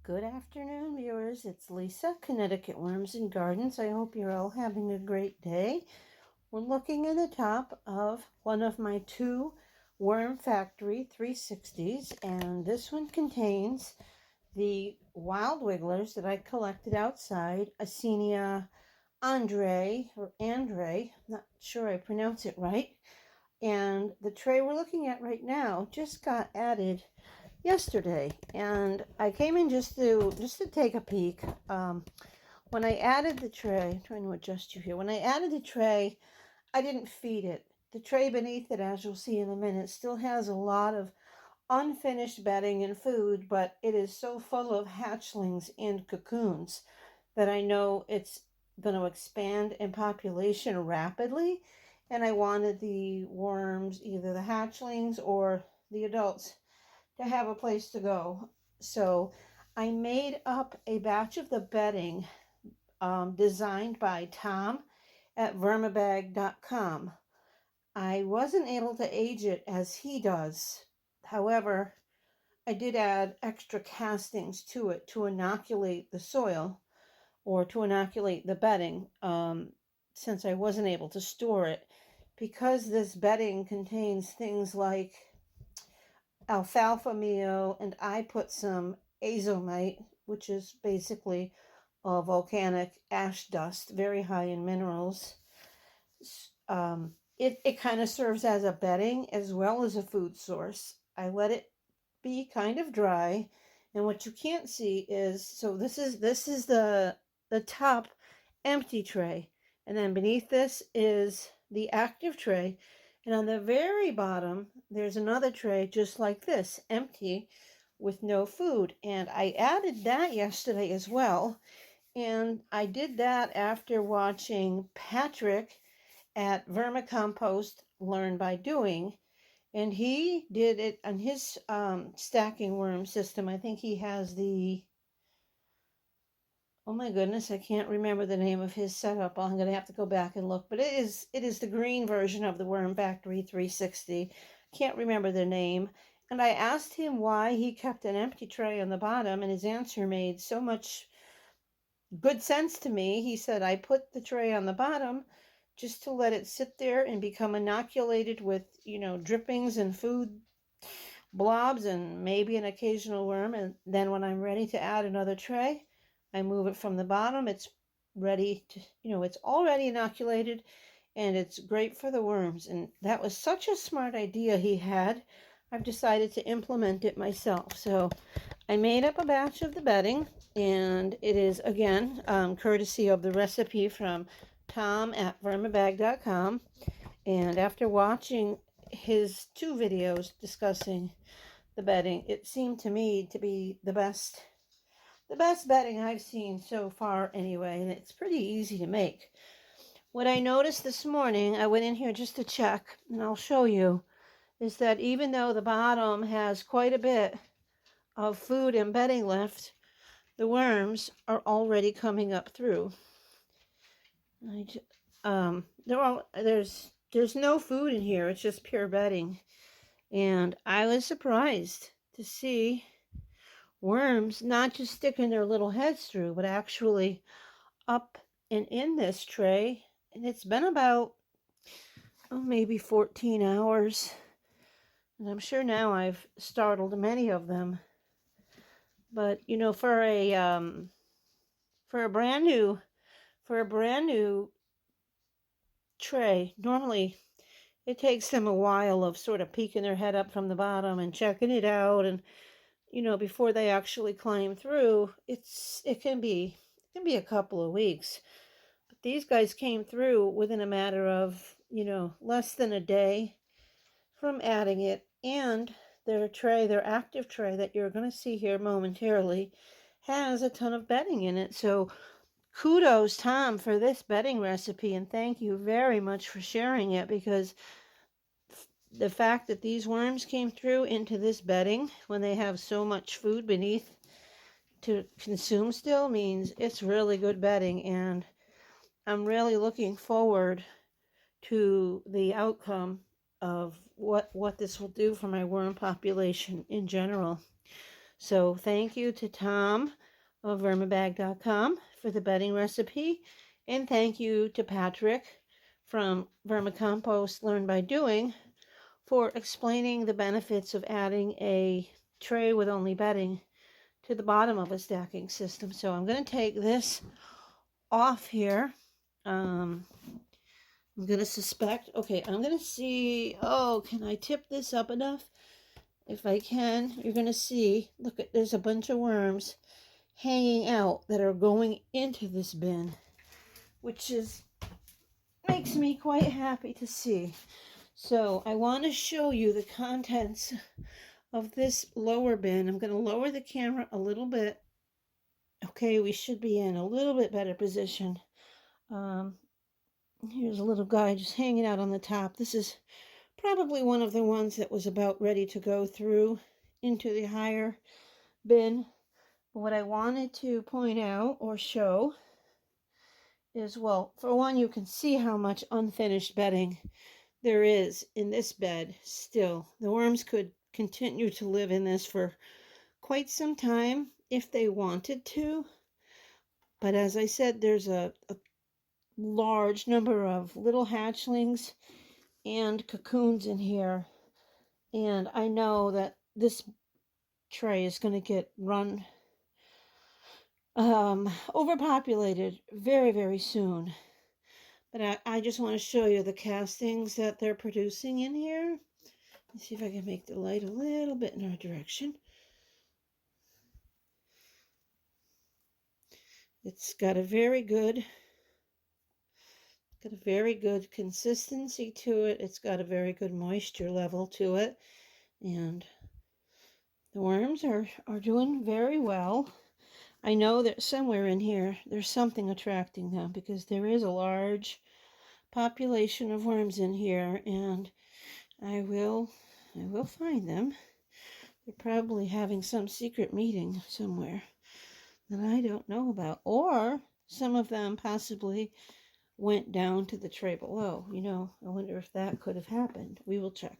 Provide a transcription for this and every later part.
Good afternoon, viewers. It's Lisa, Connecticut Worms and Gardens. I hope you're all having a great day. We're looking at the top of one of my two Worm Factory 360s, and this one contains the wild wigglers that I collected outside, Asenia Andre, not sure I pronounce it right. And the tray we're looking at right now just got added yesterday, and I came in just to take a peek. When I added the tray, I'm trying to adjust you here. When I added the tray, I didn't feed it. The tray beneath it, as you'll see in a minute, still has a lot of unfinished bedding and food, but it is so full of hatchlings and cocoons that I know it's going to expand in population rapidly. And I wanted the worms, either the hatchlings or the adults, to have a place to go. So I made up a batch of the bedding designed by Tom at vermibag.com. I wasn't able to age it as he does. However, I did add extra castings to it to inoculate the soil or to inoculate the bedding, since I wasn't able to store it. Because this bedding contains things like alfalfa meal, and I put some azomite, which is basically volcanic ash dust, very high in minerals. It kind of serves as a bedding as well as a food source. I let it be kind of dry, and what you can't see is, so this is the top empty tray, and then beneath this is the active tray, and on the very bottom there's another tray just like this, empty, with no food. And I added that yesterday as well, and I did that after watching Patrick at Vermicompost Learn by Doing, and he did it on his stacking worm system. I think he has the, oh my goodness, I can't remember the name of his setup. I'm going to have to go back and look, but it is the green version of the Worm Factory 360. Can't remember the name. And I asked him why he kept an empty tray on the bottom, and his answer made so much good sense to me. He said, I put the tray on the bottom just to let it sit there and become inoculated with, drippings and food blobs and maybe an occasional worm. And then when I'm ready to add another tray, I move it from the bottom. It's ready to, it's already inoculated, and it's great for the worms. And that was such a smart idea he had. I've decided to implement it myself. So I made up a batch of the bedding, and it is, again, courtesy of the recipe from Tom at vermibag.com. And after watching his two videos discussing the bedding, it seemed to me to be the best bedding I've seen so far anyway, and it's pretty easy to make. What I noticed this morning, I went in here just to check, and I'll show you, is that even though the bottom has quite a bit of food and bedding left, the worms are already coming up through. There's no food in here. It's just pure bedding, and I was surprised to see worms not just sticking their little heads through, but actually up and in this tray. And it's been about maybe 14 hours, and I'm sure now I've startled many of them. But for a brand new tray, normally it takes them a while of sort of peeking their head up from the bottom and checking it out, and before they actually climb through. It can be a couple of weeks. But these guys came through within a matter of, less than a day from adding it. And their active tray that you're going to see here momentarily, has a ton of bedding in it. So kudos, Tom, for this bedding recipe, and thank you very much for sharing it, because the fact that these worms came through into this bedding when they have so much food beneath to consume still means it's really good bedding, and I'm really looking forward to the outcome of what this will do for my worm population in general. So thank you to Tom of vermibag.com for the bedding recipe. And thank you to Patrick from Vermicompost Learn by Doing for explaining the benefits of adding a tray with only bedding to the bottom of a stacking system. So I'm going to take this off here. I'm going to suspect, okay, I'm going to see, oh, can I tip this up enough? If I can, you're going to see, look, there's a bunch of worms hanging out that are going into this bin, which makes me quite happy to see. So I want to show you the contents of this lower bin. I'm going to lower the camera a little bit. Okay, we should be in a little bit better position. Here's a little guy just hanging out on the top. This is probably one of the ones that was about ready to go through into the higher bin. But what I wanted to point out or show is, well, for one, you can see how much unfinished bedding there is in this bed still. The worms could continue to live in this for quite some time if they wanted to. But as I said, there's a large number of little hatchlings and cocoons in here. And I know that this tray is going to get run overpopulated very, very soon. But I just want to show you the castings that they're producing in here. Let's see if I can make the light a little bit in our direction. It's got a very good consistency to it. It's got a very good moisture level to it. And the worms are doing very well. I know that somewhere in here there's something attracting them because there is a large population of worms in here, and I will find them. They're probably having some secret meeting somewhere that I don't know about, or some of them possibly went down to the tray below. You know, I wonder if that could have happened. We will check.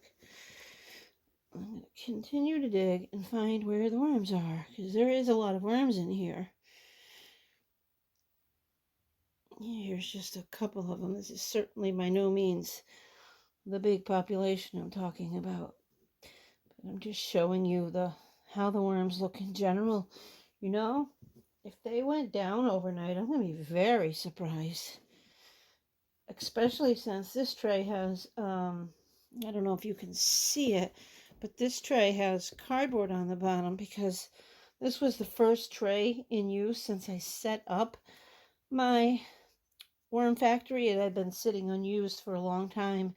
I'm going to continue to dig and find where the worms are, because there is a lot of worms in here. Here's just a couple of them. This is certainly by no means the big population I'm talking about. But I'm just showing you how the worms look in general. You know, if they went down overnight, I'm going to be very surprised. Especially since this tray has, I don't know if you can see it, but this tray has cardboard on the bottom because this was the first tray in use since I set up my worm factory. It had been sitting unused for a long time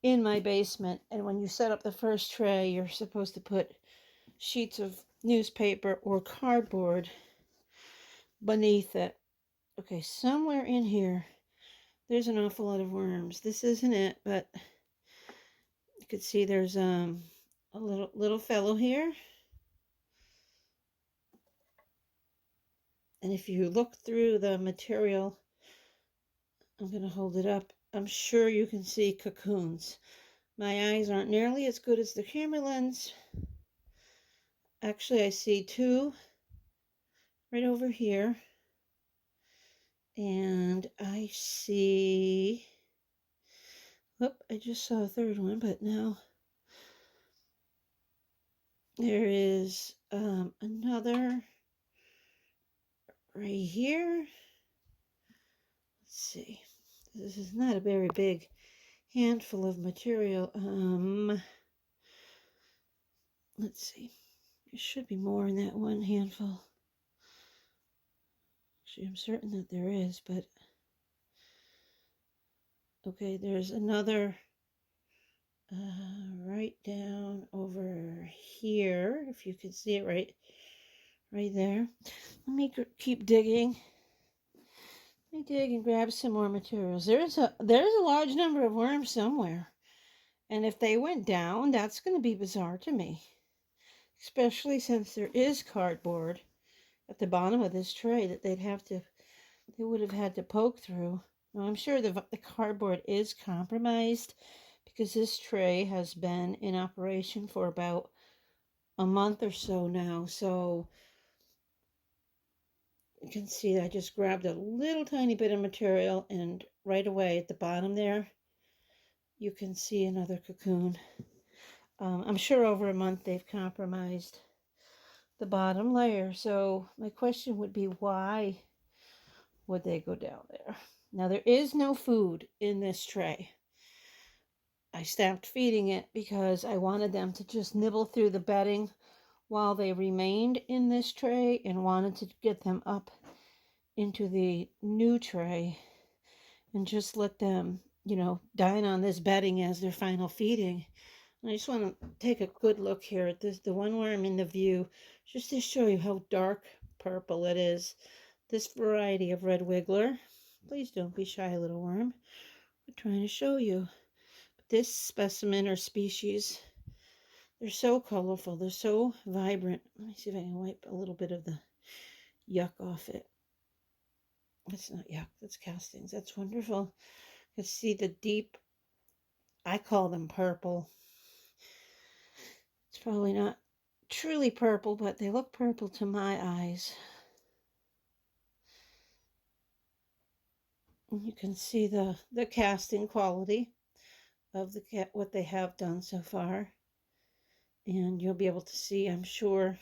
in my basement. And when you set up the first tray, you're supposed to put sheets of newspaper or cardboard beneath it. Okay, somewhere in here, there's an awful lot of worms. This isn't it, but you can see there's a little fellow here. And if you look through the material, I'm going to hold it up. I'm sure you can see cocoons. My eyes aren't nearly as good as the camera lens. Actually, I see two right over here. And I see, I just saw a third one, but now there is another right here. Let's see. This is not a very big handful of material. Let's see. There should be more in that one handful. Actually, I'm certain that there is, but okay, there's another right down over here, if you can see it right there. Let me keep digging. Let me dig and grab some more materials. There's a large number of worms somewhere, and if they went down, that's going to be bizarre to me, especially since there is cardboard at the bottom of this tray that they would have had to poke through. Now, I'm sure the cardboard is compromised because this tray has been in operation for about a month or so now. So you can see I just grabbed a little tiny bit of material, and right away at the bottom there, you can see another cocoon. I'm sure over a month they've compromised the bottom layer. So my question would be, why would they go down there? Now, there is no food in this tray. I stopped feeding it because I wanted them to just nibble through the bedding while they remained in this tray, and wanted to get them up into the new tray and just let them, dine on this bedding as their final feeding. And I just want to take a good look here at this, the one worm in the view, just to show you how dark purple it is. This variety of red wiggler. Please don't be shy, little worm. We're trying to show you. But this specimen or species, they're so colorful. They're so vibrant. Let me see if I can wipe a little bit of the yuck off it. That's not yuck. That's castings. That's wonderful. You can see the deep, I call them purple. It's probably not truly purple, but they look purple to my eyes. And you can see the casting quality of what they have done so far. And you'll be able to see, I'm sure,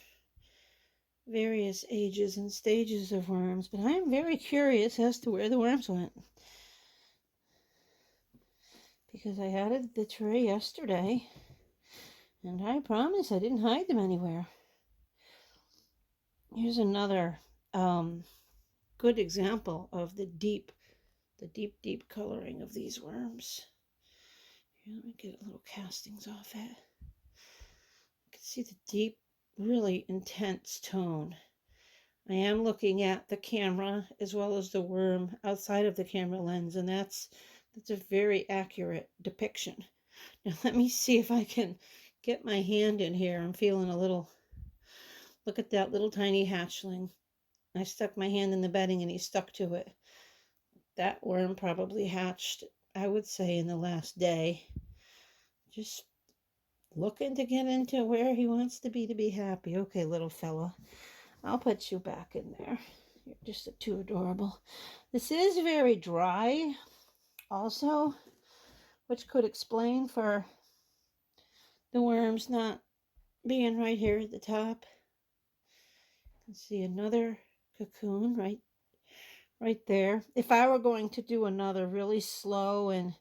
various ages and stages of worms. But I am very curious as to where the worms went, because I added the tray yesterday, and I promise I didn't hide them anywhere. Here's another good example of the deep coloring of these worms. Here, let me get a little castings off it. You can see the deep, really intense tone. I am looking at the camera as well as the worm outside of the camera lens, and that's a very accurate depiction. Now let me see if I can get my hand in here. I'm feeling a little, look at that little tiny hatchling. I stuck my hand in the bedding and he stuck to it. That worm probably hatched, I would say, in the last day. Just looking to get into where he wants to be happy. Okay, little fella, I'll put you back in there. You're just too adorable. This is very dry also, which could explain for the worms not being right here at the top. You can see another cocoon right there. If I were going to do another really slow and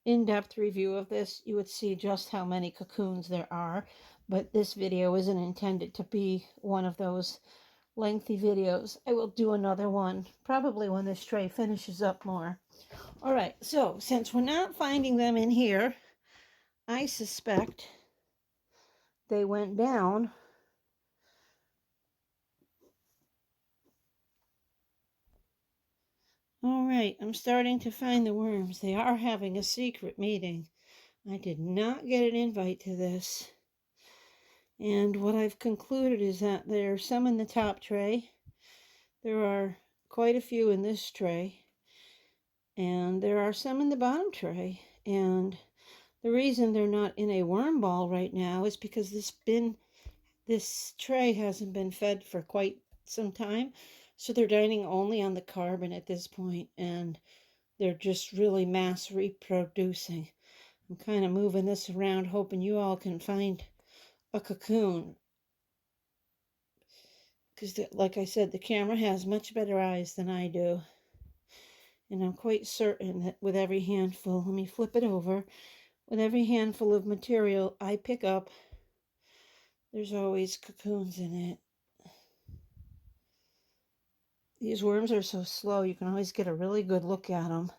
in-depth review of this, you would see just how many cocoons there are. But this video isn't intended to be one of those lengthy videos. I will do another one probably when this tray finishes up more. All right, so since we're not finding them in here, I suspect they went down All right, I'm starting to find the worms. They are having a secret meeting. I did not get an invite to this. And what I've concluded is that there are some in the top tray. There are quite a few in this tray. And there are some in the bottom tray. And the reason they're not in a worm ball right now is because this tray hasn't been fed for quite some time. So they're dining only on the carbon at this point, and they're just really mass reproducing. I'm kind of moving this around, hoping you all can find a cocoon. Because, like I said, the camera has much better eyes than I do. And I'm quite certain that with every handful, let me flip it over, with every handful of material I pick up, there's always cocoons in it. These worms are so slow, you can always get a really good look at them.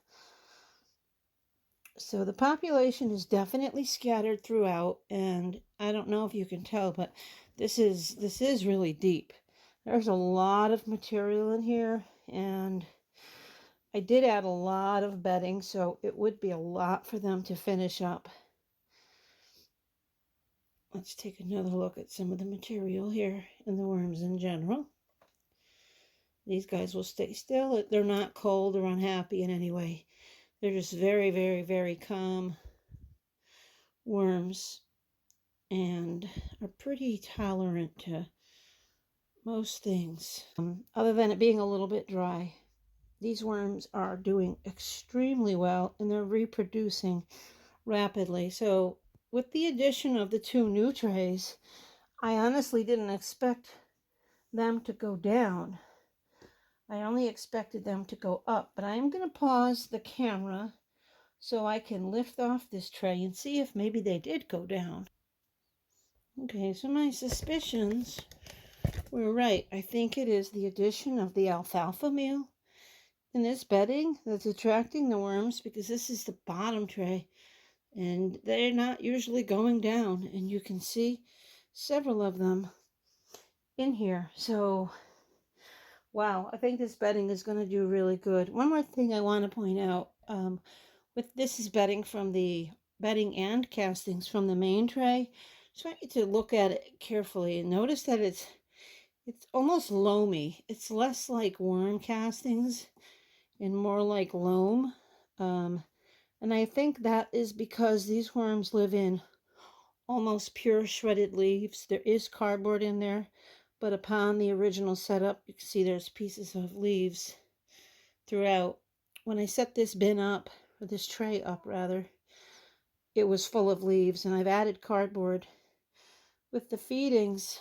So the population is definitely scattered throughout, and I don't know if you can tell, but this is really deep. There's a lot of material in here, and I did add a lot of bedding, so it would be a lot for them to finish up. Let's take another look at some of the material here and the worms in general. These guys will stay still. They're not cold or unhappy in any way. They're just very, very, very calm worms. and are pretty tolerant to most things, other than it being a little bit dry. These worms are doing extremely well and they're reproducing rapidly. So, with the addition of the 2 new trays, I honestly didn't expect them to go down. I only expected them to go up, but I'm going to pause the camera so I can lift off this tray and see if maybe they did go down. Okay, so my suspicions were right. I think it is the addition of the alfalfa meal in this bedding that's attracting the worms, because this is the bottom tray and they're not usually going down, and you can see several of them in here. So wow, I think this bedding is going to do really good. One more thing I want to point out, with this is bedding from the bedding and castings from the main tray. Just want you to look at it carefully and notice that it's almost loamy. It's less like worm castings and more like loam. And I think that is because these worms live in almost pure shredded leaves. There is cardboard in there, but upon the original setup, you can see there's pieces of leaves throughout. When I set this bin up, or this tray up rather, it was full of leaves, and I've added cardboard with the feedings.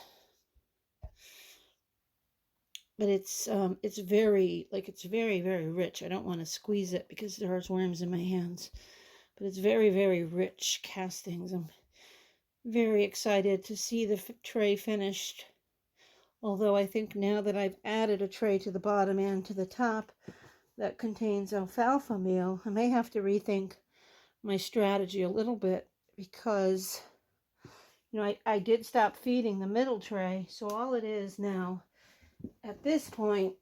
But it's very, very rich. I don't want to squeeze it because there's worms in my hands, but it's very, very rich castings. I'm very excited to see the tray finished. Although I think now that I've added a tray to the bottom and to the top that contains alfalfa meal, I may have to rethink my strategy a little bit, because I did stop feeding the middle tray, so all it is now at this point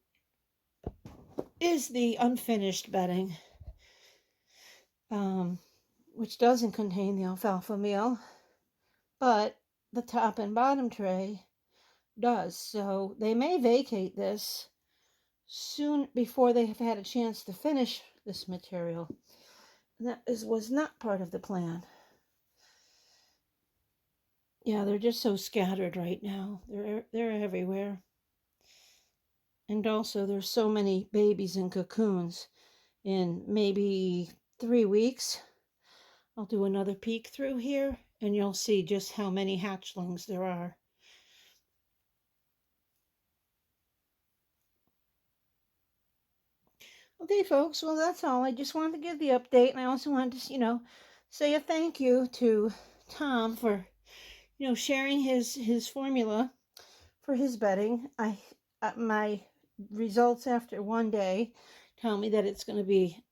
is the unfinished bedding, which doesn't contain the alfalfa meal, but the top and bottom tray does. So they may vacate this soon before they have had a chance to finish this material. And that was not part of the plan. Yeah, they're just so scattered right now. They're everywhere. And also there's so many babies in cocoons. In maybe 3 weeks, I'll do another peek through here and you'll see just how many hatchlings there are. Okay, folks, well, that's all. I just wanted to give the update, and I also wanted to, say a thank you to Tom for, sharing his formula for his bedding. My results after one day tell me that it's going to be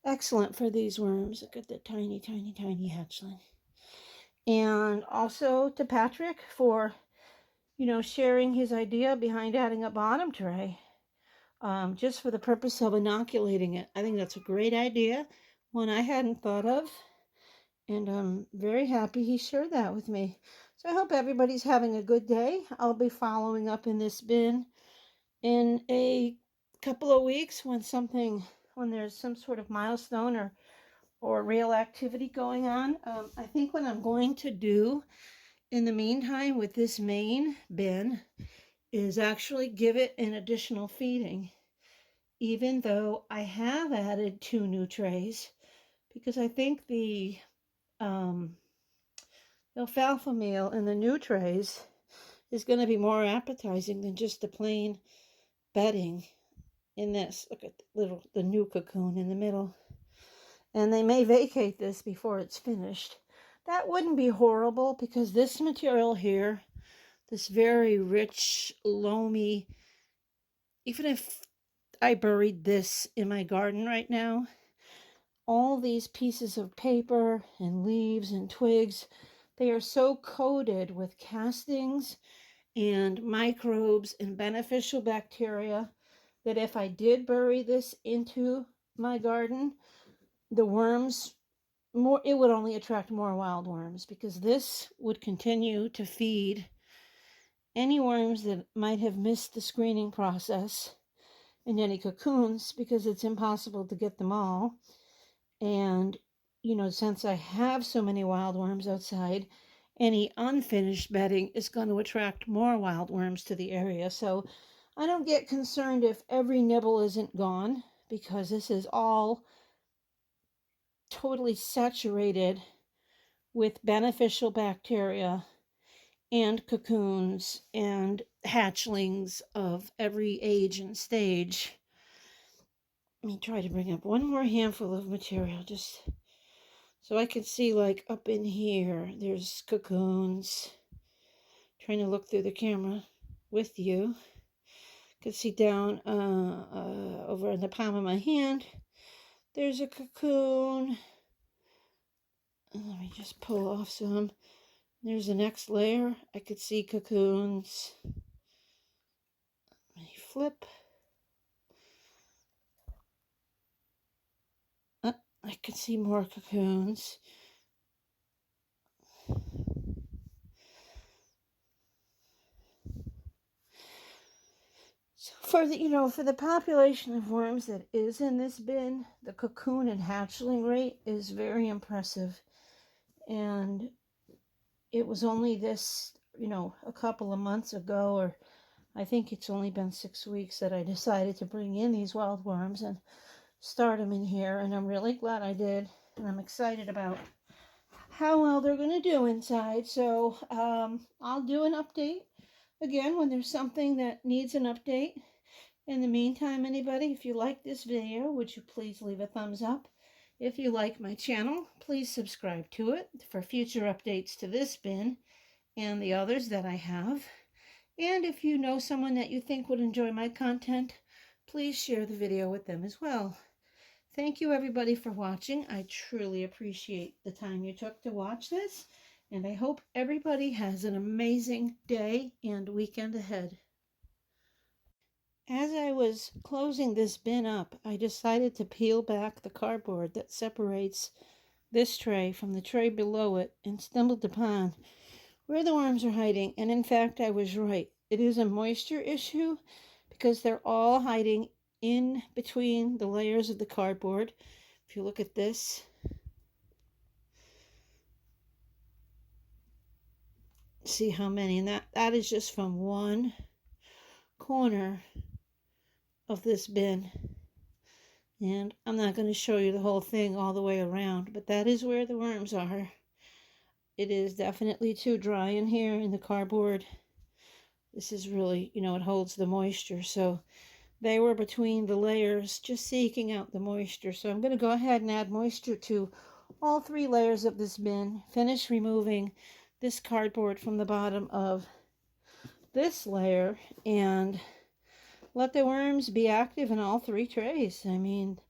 excellent for these worms. Look at the tiny, tiny, tiny hatchling. And also to Patrick for, sharing his idea behind adding a bottom tray. Just for the purpose of inoculating it. I think that's a great idea, one I hadn't thought of, and I'm very happy he shared that with me. So I hope everybody's having a good day. I'll be following up in this bin in a couple of weeks when there's some sort of milestone or real activity going on. I think what I'm going to do in the meantime with this main bin is actually give it an additional feeding, even though I have added 2 new trays, because I think the alfalfa meal in the new trays is going to be more appetizing than just the plain bedding in this. Look at the new cocoon in the middle. And they may vacate this before it's finished. That wouldn't be horrible, because this material here, this very rich, loamy, even if I buried this in my garden right now, all these pieces of paper and leaves and twigs, they are so coated with castings and microbes and beneficial bacteria that if I did bury this into my garden, the worms, it would only attract more wild worms, because this would continue to feed any worms that might have missed the screening process, and any cocoons, because it's impossible to get them all. And since I have so many wildworms outside, any unfinished bedding is going to attract more wildworms to the area. So I don't get concerned if every nibble isn't gone, because this is all totally saturated with beneficial bacteria and cocoons and hatchlings of every age and stage. Let me try to bring up one more handful of material just so I can see, like, up in here, there's cocoons. Trying to look through the camera with you. You can see down over in the palm of my hand, there's a cocoon. Let me just pull off some. There's the next layer. I could see cocoons. Let me flip. I could see more cocoons. So for the population of worms that is in this bin, the cocoon and hatchling rate is very impressive. And it was only this, a couple of months ago, or I think it's only been 6 weeks, that I decided to bring in these wild worms and start them in here. And I'm really glad I did. And I'm excited about how well they're going to do inside. So I'll do an update again when there's something that needs an update. In the meantime, anybody, if you like this video, would you please leave a thumbs up? If you like my channel, please subscribe to it for future updates to this bin and the others that I have. And if you know someone that you think would enjoy my content, please share the video with them as well. Thank you everybody for watching. I truly appreciate the time you took to watch this, and I hope everybody has an amazing day and weekend ahead. As I was closing this bin up, I decided to peel back the cardboard that separates this tray from the tray below it, and stumbled upon where the worms are hiding. And in fact, I was right. It is a moisture issue because they're all hiding in between the layers of the cardboard. If you look at this, see how many, and that is just from one corner of this bin. And I'm not going to show you the whole thing all the way around, but that is where the worms are. It is definitely too dry in here in the cardboard. This is really, it holds the moisture. So they were between the layers just seeking out the moisture. So I'm going to go ahead and add moisture to all 3 layers of this bin. Finish removing this cardboard from the bottom of this layer and let the worms be active in all 3 trays. I mean,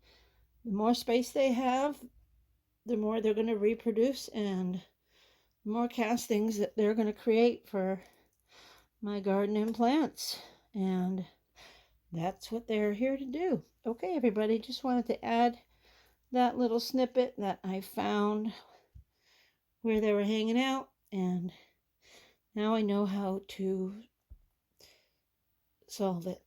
the more space they have, the more they're going to reproduce, and the more castings that they're going to create for my garden and plants. And that's what they're here to do. Okay, everybody, just wanted to add that little snippet that I found where they were hanging out, and now I know how to solve it.